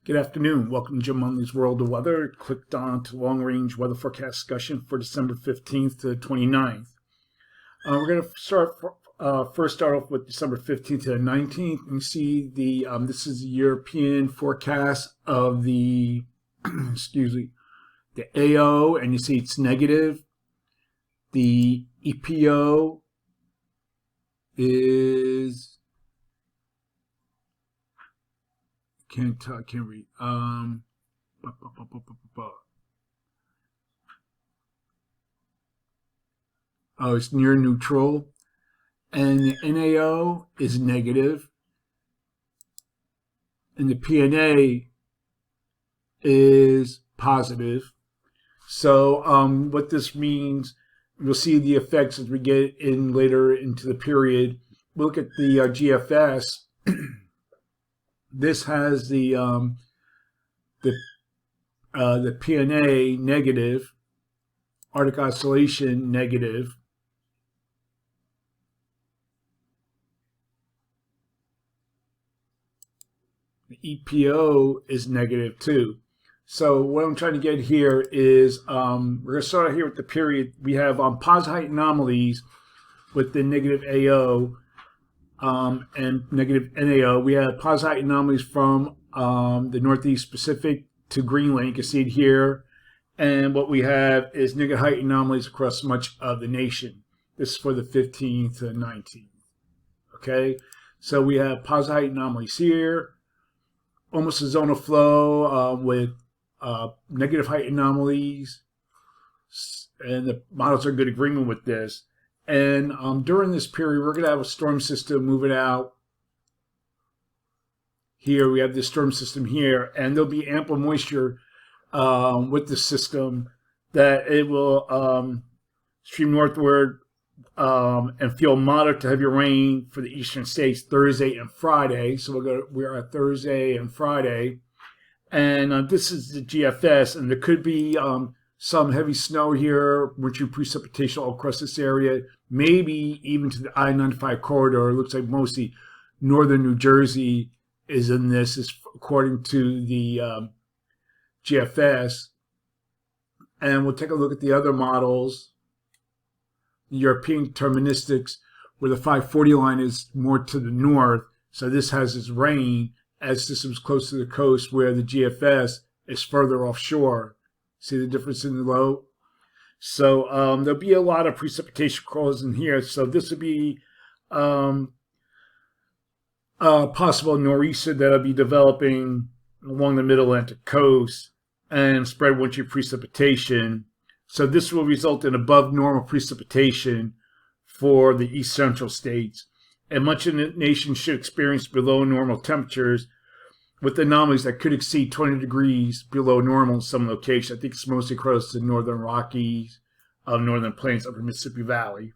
Good afternoon. Welcome to Jim Munley's World of Weather. Clicked on to long-range weather forecast discussion for December 15th to 29th. We're going to first start off with December 15th to the 19th. You see the this is the European forecast of the the AO, and you see it's negative. The EPO is can't read. Oh, it's near neutral, and the NAO is negative, and the PNA is positive. So what this means, we'll see the effects as we get in later into the period. We'll look at the GFS. This has the PNA negative, Arctic Oscillation negative, the EPO is negative too. So what I'm trying to get here is we're going to start out here with the period. We have positive height anomalies with the negative AO. And negative NAO. We have positive height anomalies from the Northeast Pacific to Greenland. You can see it here. And what we have is negative height anomalies across much of the nation. This is for the 15th to 19th. Okay, so we have positive height anomalies here. Almost a zonal flow with negative height anomalies. And the models are in good agreement with this. And during this period, we're going to have a storm system moving out. Here we have this storm system here, and there'll be ample moisture with the system that it will stream northward and feel moderate to heavy rain for the eastern states Thursday and Friday. So we are at Thursday and Friday, and this is the GFS, and there could be some heavy snow here, wintry precipitation all across this area, maybe even to the I-95 corridor. It looks like mostly northern New Jersey is in this, according to the GFS. And we'll take a look at the other models. The European deterministics, where the 540 line is more to the north. So this has its rain as systems close to the coast, where the GFS is further offshore. See the difference in the low? So there'll be a lot of precipitation crawls in here. So this would be possible nor'easter that'll be developing along the middle Atlantic coast and spread wintry precipitation. So this will result in above normal precipitation for the east central states. And much of the nation should experience below normal temperatures, with anomalies that could exceed 20 degrees below normal in some locations. I think it's mostly across the northern Rockies, northern plains, upper Mississippi Valley.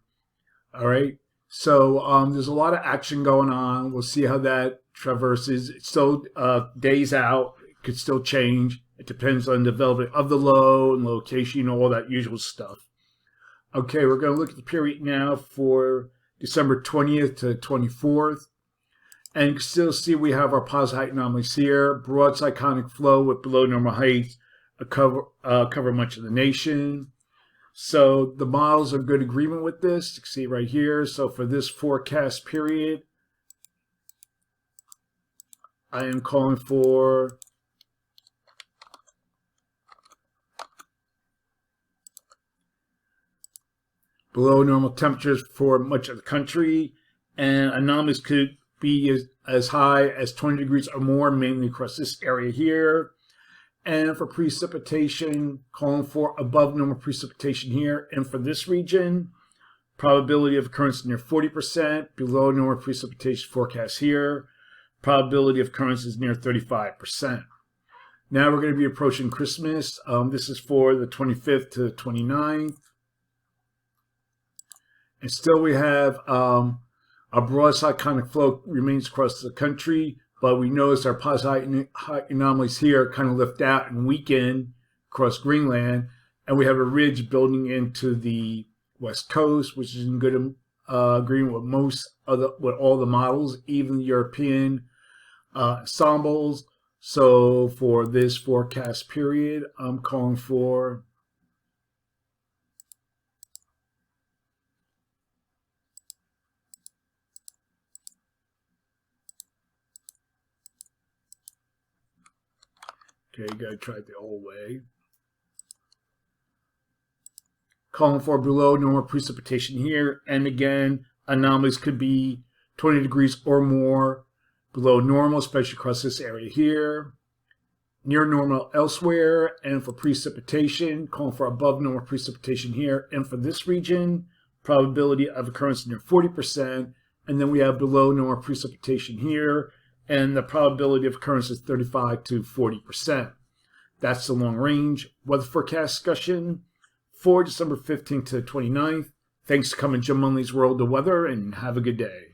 All right. So there's a lot of action going on. We'll see how that traverses. It's still days out. It could still change. It depends on the development of the low and location, all that usual stuff. Okay, we're going to look at the period now for December 20th to 24th. And you can still see we have our positive height anomalies here. Broad cyclonic flow with below normal heights cover much of the nation. So the models are in good agreement with this. You can see right here. So for this forecast period, I am calling for below normal temperatures for much of the country, and anomalies could be as high as 20 degrees or more, mainly across this area here. And for precipitation, calling for above normal precipitation here. And for this region, probability of occurrence near 40%, below normal precipitation forecast here. Probability of occurrence is near 35%. Now we're going to be approaching Christmas. This is for the 25th to the 29th. And still we have a broad cyclonic flow remains across the country, but we notice our positive anomalies here kind of lift out and weaken across Greenland, and we have a ridge building into the West Coast, which is in good agreement with with all the models, even the European ensembles. So for this forecast period, I'm calling for okay, you gotta try it the old way. Calling for below normal precipitation here, and again, anomalies could be 20 degrees or more below normal, especially across this area here. Near normal elsewhere, and for precipitation, calling for above normal precipitation here. And for this region, probability of occurrence near 40%. And then we have below normal precipitation here, and the probability of occurrence is 35 to 40%. That's the long range weather forecast discussion for December 15th to 29th. Thanks for coming to Jim Munley's World of Weather, and have a good day.